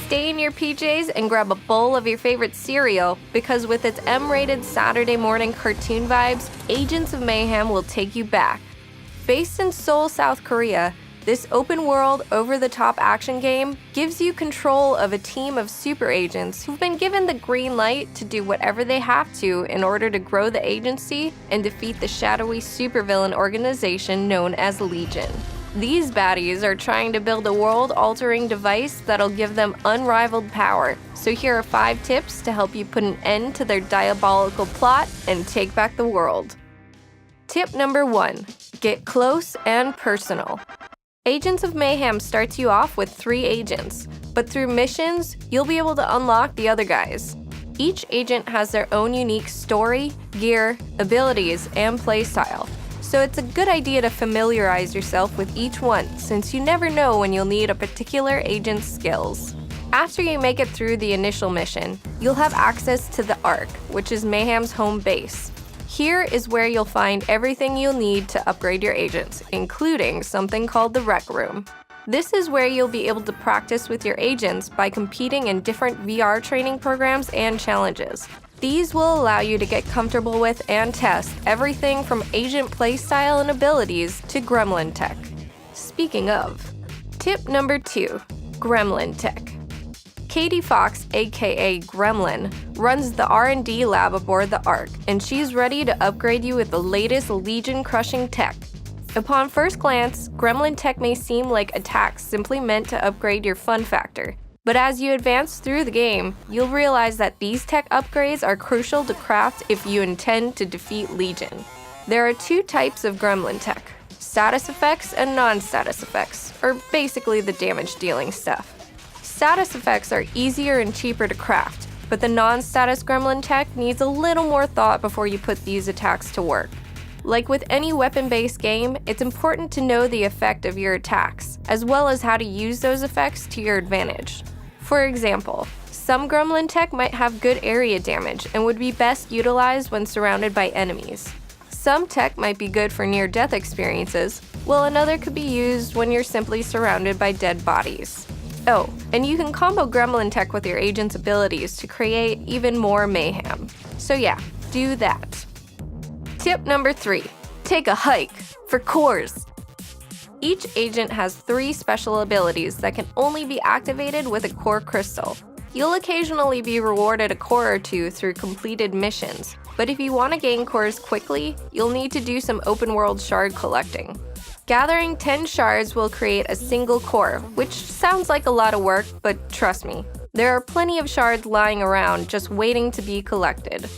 Stay in your PJs and grab a bowl of your favorite cereal, because with its M-rated Saturday morning cartoon vibes, Agents of Mayhem will take you back. Based in Seoul, South Korea, this open-world, over-the-top action game gives you control of a team of super agents who've been given the green light to do whatever they have to in order to grow the agency and defeat the shadowy supervillain organization known as Legion. These baddies are trying to build a world-altering device that'll give them unrivaled power, so here are 5 tips to help you put an end to their diabolical plot and take back the world. Tip number 1. Get close and personal. Agents of Mayhem starts you off with 3 agents, but through missions, you'll be able to unlock the other guys. Each agent has their own unique story, gear, abilities, and playstyle, so it's a good idea to familiarize yourself with each one, since you never know when you'll need a particular agent's skills. After you make it through the initial mission, you'll have access to the Ark, which is Mayhem's home base. Here is where you'll find everything you'll need to upgrade your agents, including something called the Rec Room. This is where you'll be able to practice with your agents by competing in different VR training programs and challenges. These will allow you to get comfortable with and test everything from agent playstyle and abilities to Gremlin Tech. Speaking of, tip number 2, Gremlin Tech. Katie Fox, aka Gremlin, runs the R&D lab aboard the Ark, and she's ready to upgrade you with the latest Legion-crushing tech. Upon first glance, Gremlin Tech may seem like attacks simply meant to upgrade your fun factor, but as you advance through the game, you'll realize that these tech upgrades are crucial to craft if you intend to defeat Legion. There are 2 types of Gremlin Tech: status effects and non-status effects, or basically the damage-dealing stuff. Status effects are easier and cheaper to craft, but the non-status Gremlin Tech needs a little more thought before you put these attacks to work. Like with any weapon-based game, it's important to know the effect of your attacks, as well as how to use those effects to your advantage. For example, some Gremlin Tech might have good area damage and would be best utilized when surrounded by enemies. Some tech might be good for near-death experiences, while another could be used when you're simply surrounded by dead bodies. Oh, and you can combo Gremlin Tech with your agent's abilities to create even more mayhem. So yeah, do that. Tip number 3, take a hike for cores. Each agent has 3 special abilities that can only be activated with a core crystal. You'll occasionally be rewarded a core or 2 through completed missions, but if you want to gain cores quickly, you'll need to do some open-world shard collecting. Gathering 10 shards will create a single core, which sounds like a lot of work, but trust me, there are plenty of shards lying around just waiting to be collected.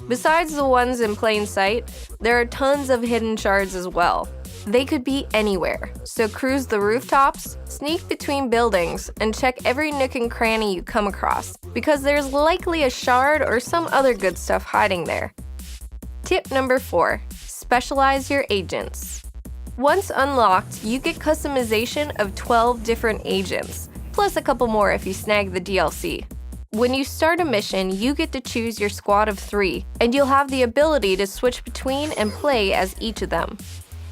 Besides the ones in plain sight, there are tons of hidden shards as well. They could be anywhere, so cruise the rooftops, sneak between buildings, and check every nook and cranny you come across, because there's likely a shard or some other good stuff hiding there. Tip number 4, specialize your agents. Once unlocked, you get customization of 12 different agents, plus a couple more if you snag the DLC. When you start a mission, you get to choose your squad of 3, and you'll have the ability to switch between and play as each of them.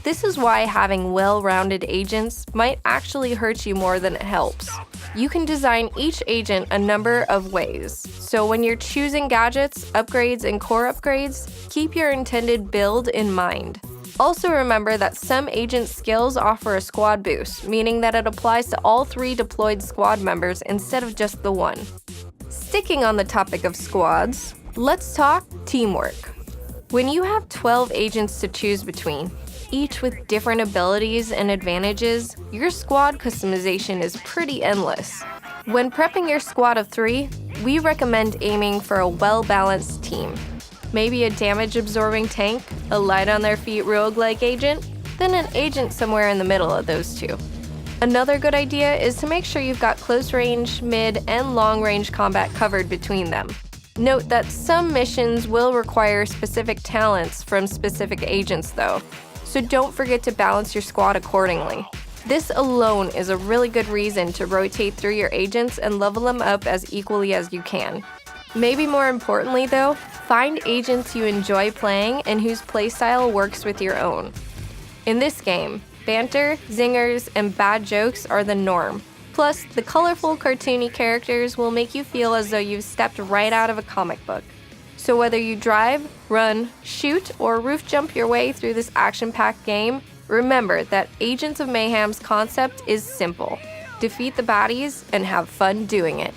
This is why having well-rounded agents might actually hurt you more than it helps. You can design each agent a number of ways, so when you're choosing gadgets, upgrades, and core upgrades, keep your intended build in mind. Also remember that some agent skills offer a squad boost, meaning that it applies to all 3 deployed squad members instead of just the one. Sticking on the topic of squads, let's talk teamwork. When you have 12 agents to choose between, each with different abilities and advantages, your squad customization is pretty endless. When prepping your squad of 3, we recommend aiming for a well-balanced team. Maybe a damage-absorbing tank, a light-on-their-feet roguelike agent, then an agent somewhere in the middle of those 2. Another good idea is to make sure you've got close-range, mid, and long-range combat covered between them. Note that some missions will require specific talents from specific agents though, so don't forget to balance your squad accordingly. This alone is a really good reason to rotate through your agents and level them up as equally as you can. Maybe more importantly though, find agents you enjoy playing and whose playstyle works with your own. In this game, banter, zingers, and bad jokes are the norm. Plus, the colorful, cartoony characters will make you feel as though you've stepped right out of a comic book. So whether you drive, run, shoot, or roof jump your way through this action-packed game, remember that Agents of Mayhem's concept is simple. Defeat the baddies and have fun doing it.